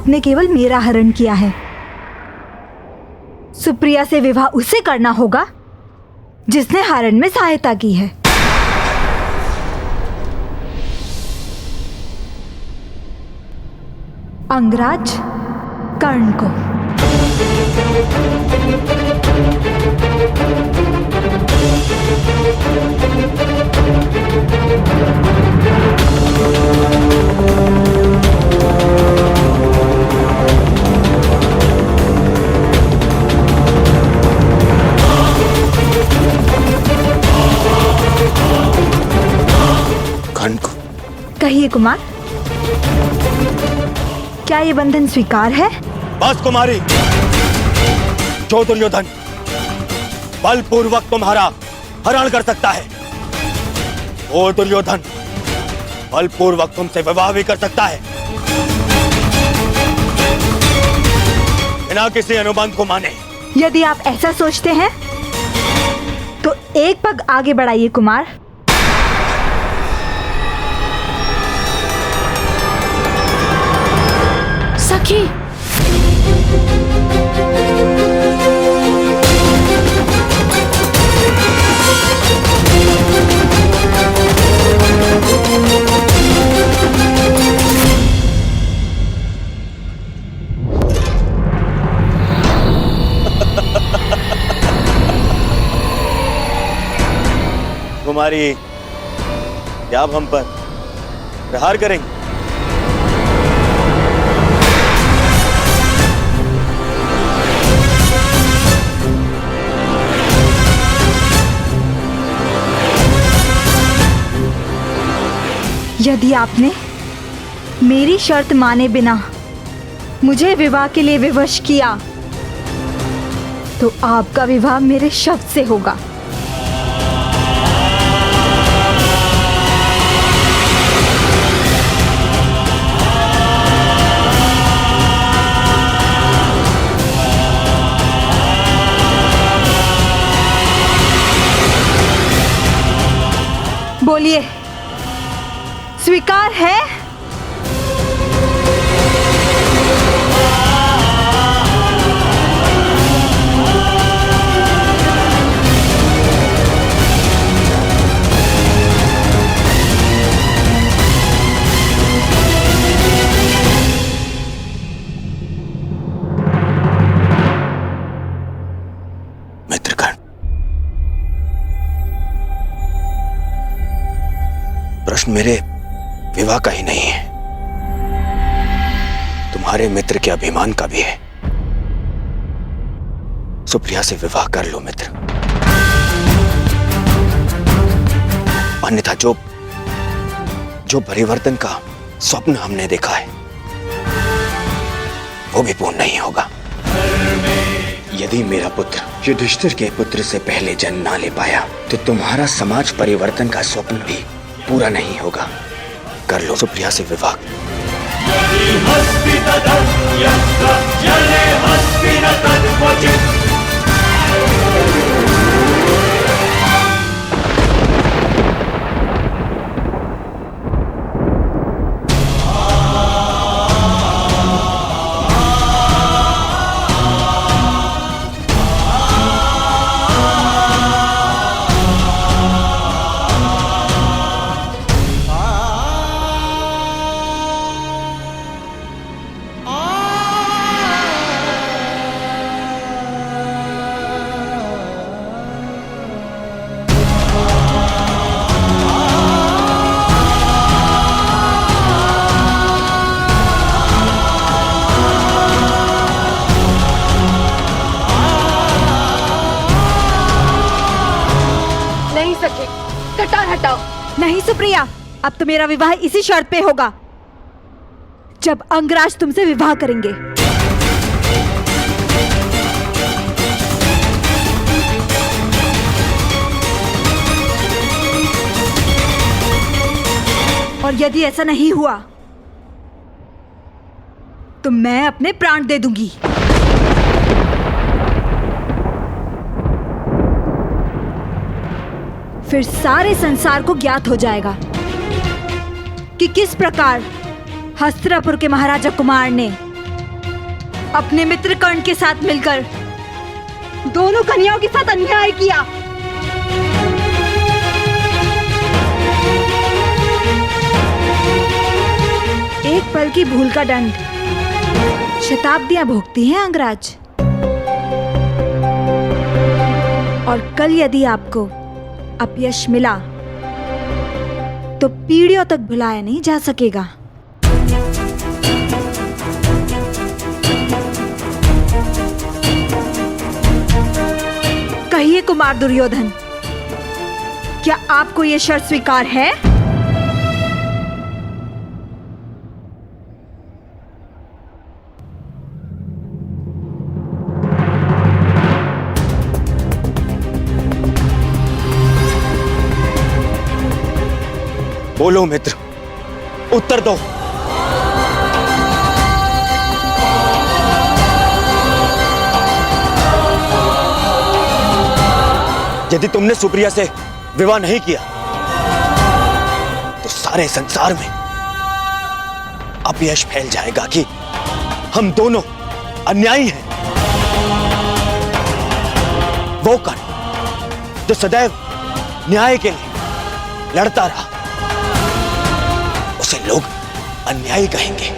आपने केवल मेरा हरण किया है। सुप्रिया से विवाह उसे करना होगा जिसने हरण में सहायता की है। अंगराज कर्ण को। कर्ण को। कहिए कुमार, क्या ये बंधन स्वीकार है? बस कुमारी, जो दुर्योधन बलपूर्वक तुम्हारा हरण कर सकता है, वो दुर्योधन बलपूर्वक तुमसे विवाह भी कर सकता है, बिना किसी अनुबंध को माने। यदि आप ऐसा सोचते हैं तो एक पग आगे बढ़ाइए कुमार। सखी, कुमारी, क्या आप हम पर प्रहार करेंगे? यदि आपने मेरी शर्त माने बिना मुझे विवाह के लिए विवश किया तो आपका विवाह मेरे शब्द से होगा। बोलिए, स्वीकार है? मित्रगण, प्रश्न मेरे विवाह का ही नहीं है, तुम्हारे मित्र के अभिमान का भी है। सुप्रिया से विवाह कर लो मित्र, अन्यथा जो परिवर्तन का स्वप्न हमने देखा है वो भी पूर्ण नहीं होगा। यदि मेरा पुत्र युधिष्ठिर के पुत्र से पहले जन्म ना ले पाया तो तुम्हारा समाज परिवर्तन का स्वप्न भी पूरा नहीं होगा। कर लो सुप्रिया से विवाह। कटार हटाओ। नहीं सुप्रिया, अब तो मेरा विवाह इसी शर्त पे होगा, जब अंगराज तुमसे विवाह करेंगे। और यदि ऐसा नहीं हुआ तो मैं अपने प्राण दे दूंगी। फिर सारे संसार को ज्ञात हो जाएगा कि किस प्रकार हस्तिनापुर के महाराजा कुमार ने अपने मित्र कर्ण के साथ मिलकर दोनों कन्याओं के साथ अन्याय किया। एक पल की भूल का दंड शताब्दियां भोगती हैं अंगराज। और कल यदि आपको अपयश मिला तो पीढ़ियों तक भुलाया नहीं जा सकेगा। कहिए कुमार दुर्योधन, क्या आपको यह शर्त स्वीकार है? बोलो मित्र, उत्तर दो। यदि तुमने सुप्रिया से विवाह नहीं किया तो सारे संसार में अपयश फैल जाएगा कि हम दोनों अन्यायी हैं। वो कर्ण जो सदैव न्याय के लिए लड़ता रहा, उसे लोग अन्यायी कहेंगे।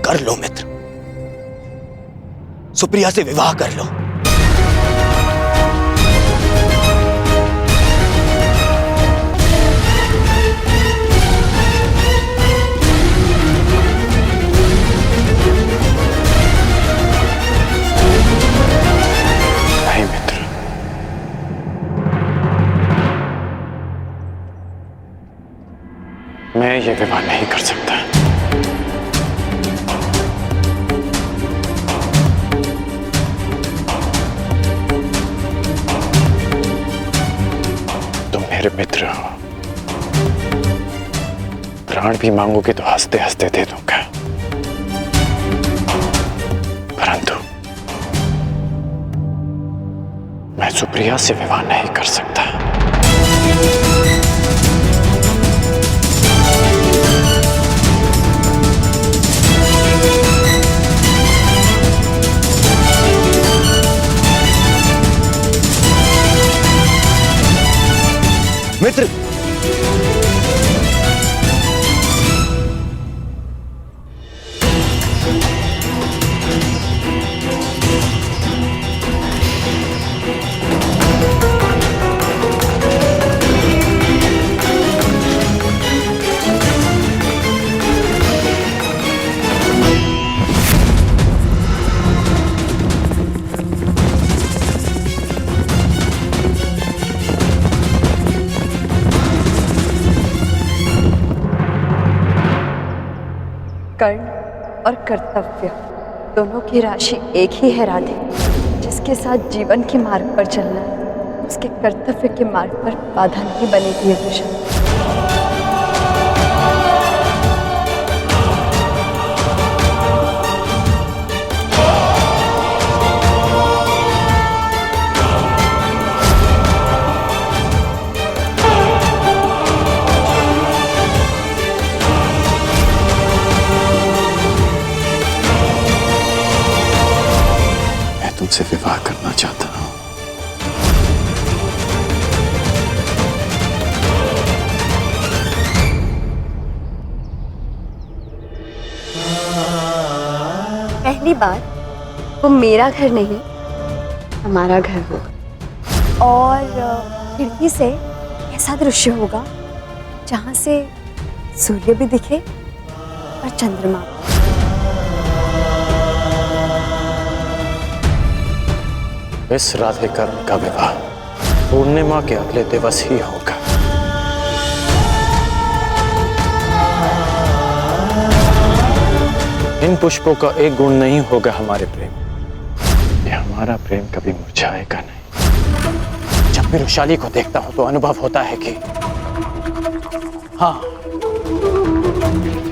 कर लो मित्र, सुप्रिया से विवाह कर लो। नहीं मित्र, मैं ये विवाह नहीं कर सकता। मेरे मित्र हो, प्राण भी मांगोगे तो हंसते हंसते दे दूंगा, परंतु मैं सुप्रिया से विवाह नहीं कर सकता। मित्र, कर्ण और कर्तव्य दोनों की राशि एक ही है राधे। जिसके साथ जीवन के मार्ग पर चलना है, उसके कर्तव्य के मार्ग पर बाधा नहीं बनेगी ये वृषभ। तुमसे विवाह करना चाहता हूं। पहली बार वो मेरा घर नहीं, हमारा घर होगा। और खिड़की से ऐसा दृश्य होगा जहां से सूर्य भी दिखे और चंद्रमा। इस राधे कर्ण का विवाह पूर्णिमा के अगले दिवस ही होगा। इन पुष्पों का एक गुण नहीं होगा हमारे प्रेम, ये हमारा प्रेम कभी मुरझाएगा नहीं। जब भी रुशाली को देखता हूं तो अनुभव होता है कि हाँ,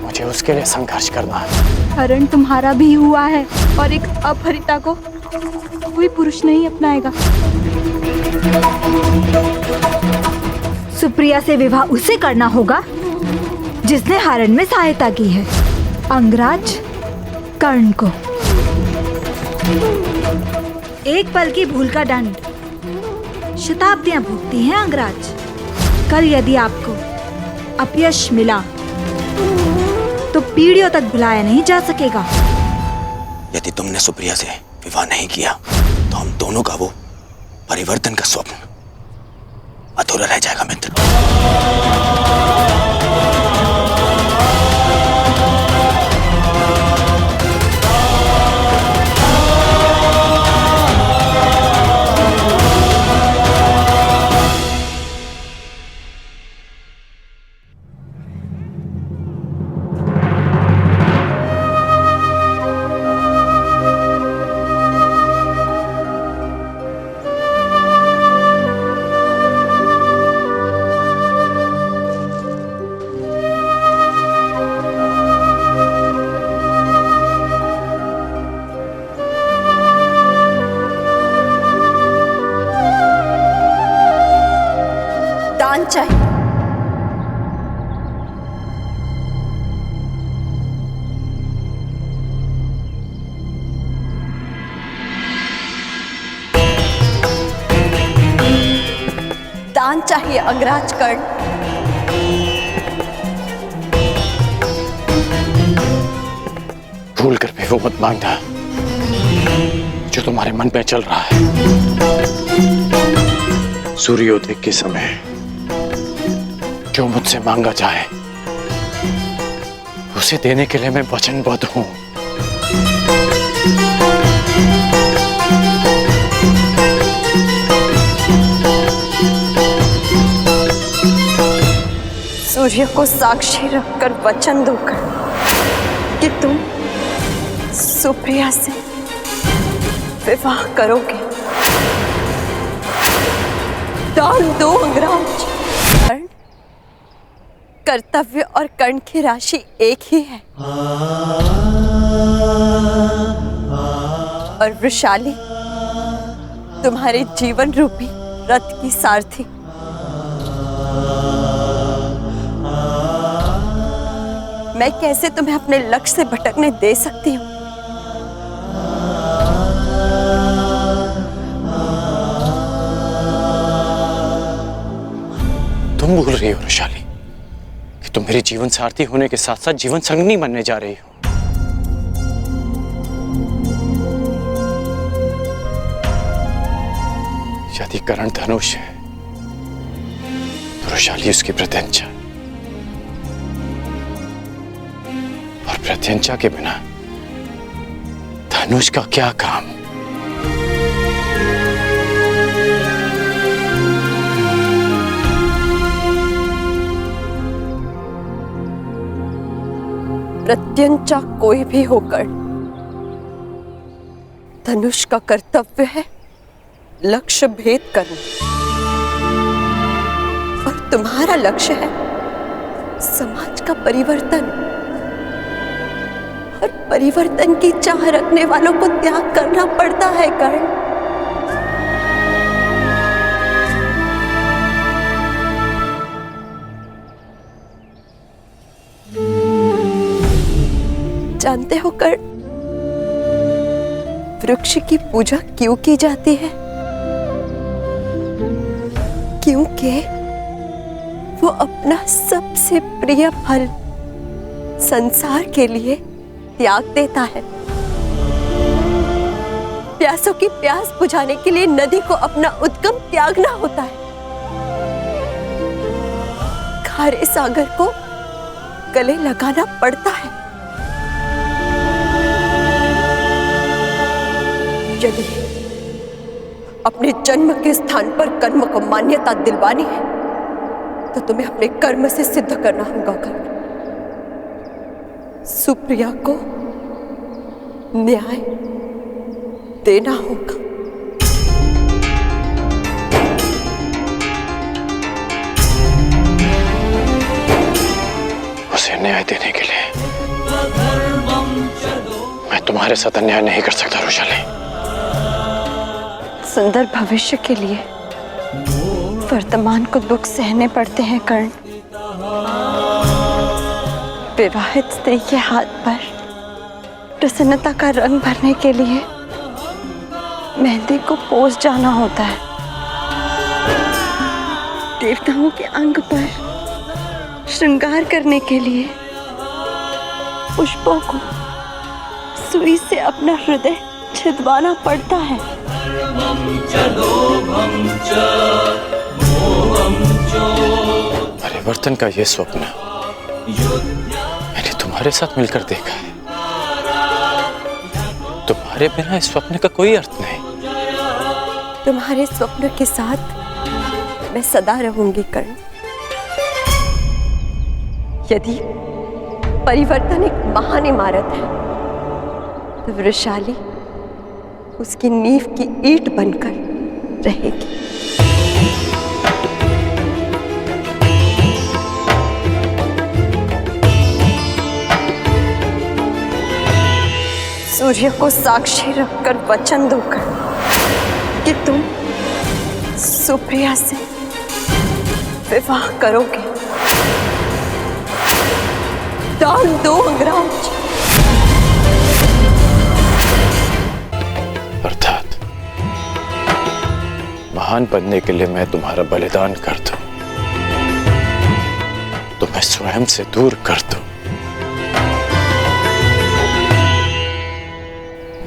मुझे उसके लिए संघर्ष करना है। हरण तुम्हारा भी हुआ है और एक अपहरिता को कोई पुरुष नहीं अपनाएगा। सुप्रिया से विवाह उसे करना होगा जिसने हरण में सहायता की है, अंगराज कर्ण को। एक पल की भूल का दंड शताब्दियां भुगती हैं अंगराज। कल यदि आपको अपयश मिला तो पीढ़ियों तक भुलाया नहीं जा सकेगा। यदि तुमने सुप्रिया से विवाह नहीं किया तो हम दोनों का वो परिवर्तन का स्वप्न अधूरा रह जाएगा मित्र। दान चाहिए। दान चाहिए अंगराज कर्ण। भूल कर भी वो मत मांगना जो तुम्हारे मन में चल रहा है। सूर्योदय के समय जो मुझसे मांगा जाए उसे देने के लिए मैं वचनबद्ध हूं। सूर्य को साक्षी रखकर वचन दोकर कि तुम सुप्रिया से विवाह करोगे। दान दो अंगराज। कर्ण, कर्तव्य और कर्ण की राशि एक ही है। और वृषाली तुम्हारे जीवन रूपी रथ की सारथी। मैं कैसे तुम्हें अपने लक्ष्य से भटकने दे सकती हूँ? तुम बोल रही हो वृषाली कि तुम मेरी जीवन सारथी होने के साथ साथ जीवन संगनी बनने जा रही हो। यदि कर्ण धनुष है तो वृषाली उसकी प्रत्यंचा, और प्रत्यंचा के बिना धनुष का क्या काम? प्रत्यंचा कोई भी होकर धनुष का कर्तव्य है लक्ष्य भेद करना, और तुम्हारा लक्ष्य है समाज का परिवर्तन। और परिवर्तन की चाह रखने वालों को त्याग करना पड़ता है कर्ण। जानते हो कर्ण, वृक्ष की पूजा क्यों की जाती है? क्योंकि वो अपना सबसे प्रिय फल संसार के लिए त्याग देता है। प्यासों की प्यास बुझाने के लिए नदी को अपना उद्गम त्यागना होता है। खारे सागर को गले लगाना पड़ता है। यदि अपने जन्म के स्थान पर कर्म को मान्यता दिलवानी है तो तुम्हें अपने कर्म से सिद्ध करना होगा कर्ण। सुप्रिया को न्याय देना होगा। उसे न्याय देने के लिए मैं तुम्हारे साथ अन्याय नहीं कर सकता वृषाली। सुंदर भविष्य के लिए वर्तमान को दुख सहने पड़ते हैं कर्ण। विवाहित स्त्री के हाथ पर प्रसन्नता का रंग भरने के लिए मेहंदी को पोंछ जाना होता है। देवताओं के अंग पर श्रृंगार करने के लिए पुष्पों को सुई से अपना हृदय छिदवाना पड़ता है। परिवर्तन का ये स्वप्न मैंने तुम्हारे साथ मिलकर देखा है। तुम्हारे बिना इस स्वप्न का कोई अर्थ नहीं। तुम्हारे स्वप्न के साथ मैं सदा रहूंगी कर्ण। यदि परिवर्तन एक महान इमारत है तो वृषाली उसकी नींव की ईंट बनकर रहेगी। सूर्य को साक्षी रखकर वचन दूंगा कि तुम सुप्रिया से विवाह करोगे। दान दो अंगराज। अर्थात महान बनने के लिए मैं तुम्हारा बलिदान कर दूं, तो मैं स्वयं से दूर कर दूं।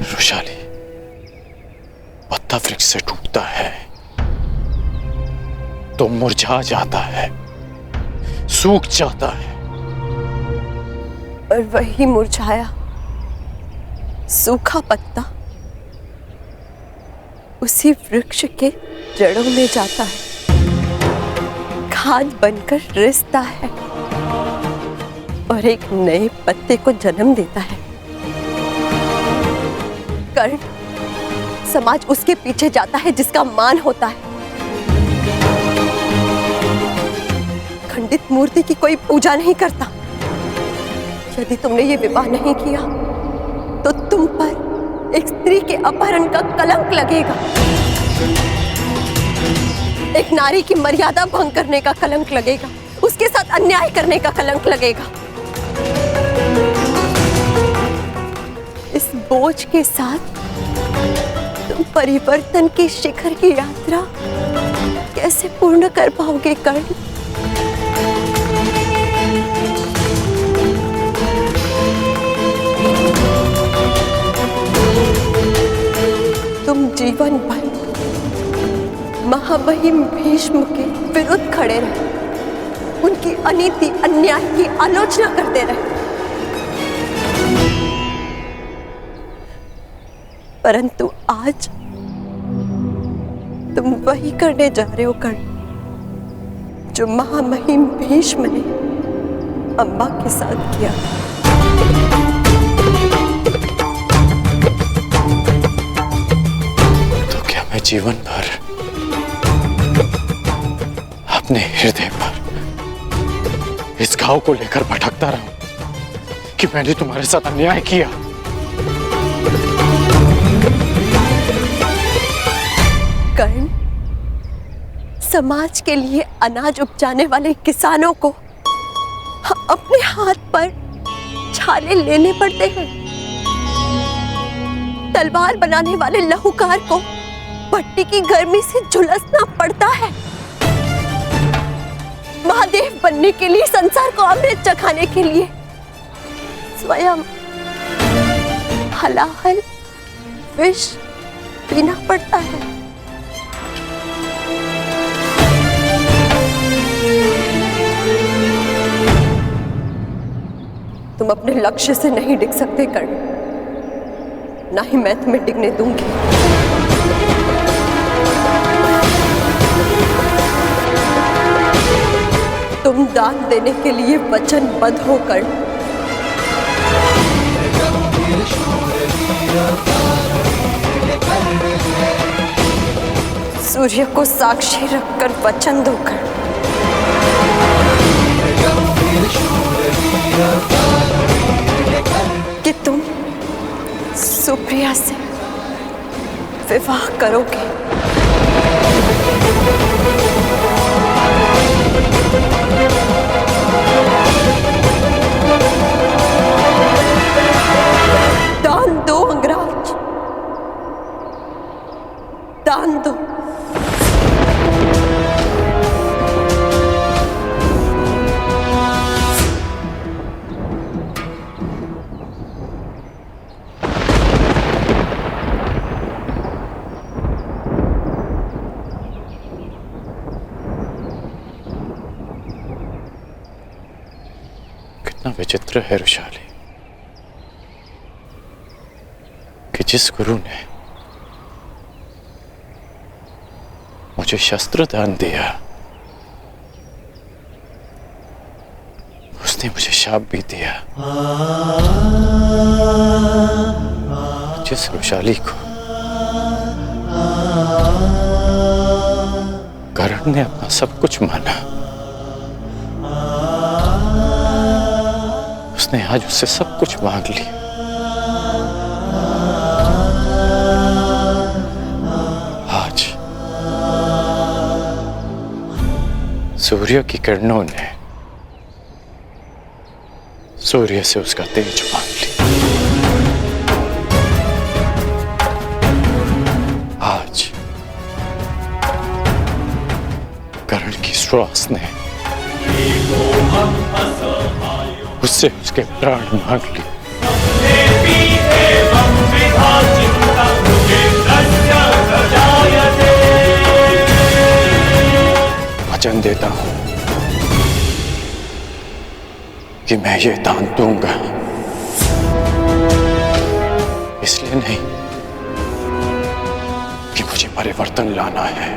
वृषाली, पत्ता वृक्ष से टूटता है तो मुरझा जाता है, सूख जाता है। और वही मुरझाया सूखा पत्ता उसी वृक्ष के जड़ों में जाता है, खाद बनकर रिसता है और एक नए पत्ते को जन्म देता है। कर्ण, समाज उसके पीछे जाता है जिसका मान होता है। खंडित मूर्ति की कोई पूजा नहीं करता। यदि तुमने ये विवाह नहीं किया तो तुम पर एक स्त्री के अपहरण का कलंक लगेगा, एक नारी की मर्यादा भंग करने का कलंक लगेगा, उसके साथ अन्याय करने का कलंक लगेगा। इस बोझ के साथ तुम परिवर्तन के शिखर की यात्रा कैसे पूर्ण कर पाओगे कर्ण? तुम जीवन भर महामहिम भीष्म के विरुद्ध खड़े रहे, उनकी अनीति अन्याय की आलोचना करते रहे, परंतु आज तुम वही करने जा रहे हो कर्ण जो महामहिम भीष्म ने अम्बा के साथ किया। तो क्या मैं जीवन भर अपने हृदय पर इस घाव को लेकर भटकता रहूं कि मैंने तुम्हारे साथ अन्याय किया? कर्ण, समाज के लिए अनाज उपजाने वाले किसानों को अपने हाथ पर छाले लेने पड़ते हैं। तलवार बनाने वाले लहूकार को भट्टी की गर्मी से झुलसना पड़ता है। महादेव बनने के लिए, संसार को अमृत चखाने के लिए स्वयं हलाहल विष पीना पड़ता है। तुम अपने लक्ष्य से नहीं डिग सकते कर्ण, ना ही मैं तुम्हें डिगने दूंगी। तुम दान देने के लिए वचनबद्ध हो कर्ण। सूर्य को साक्षी रखकर वचन दो कर्ण कि तुम सुप्रिया से विवाह करोगे। विचित्र है रुशाली कि जिस गुरु ने मुझे शस्त्र दान दिया उसने मुझे शाप भी दिया। जिस रुशाली को करण ने अपना सब कुछ माना उसने आज उससे सब कुछ मांग लिया। आज सूर्य की किरणों ने सूर्य से उसका तेज मांग लिया। आज करण की श्वास ने उससे उसके प्राण मांग लिए। वचन देता हूं कि मैं ये दान दूंगा, इसलिए नहीं कि मुझे परिवर्तन लाना है,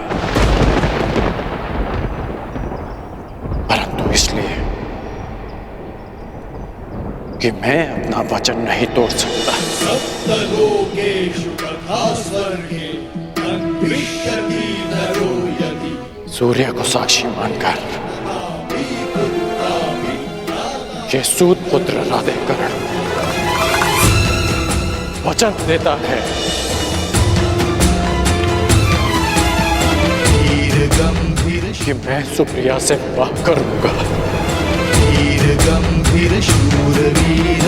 परंतु इसलिए कि मैं अपना वचन नहीं तोड़ सकता। सूर्य को साक्षी मानकर ये सूत पुत्र राधेकरण वचन देता है कि मैं सुप्रिया से विवाह करूंगा। गंभीर शूरवीर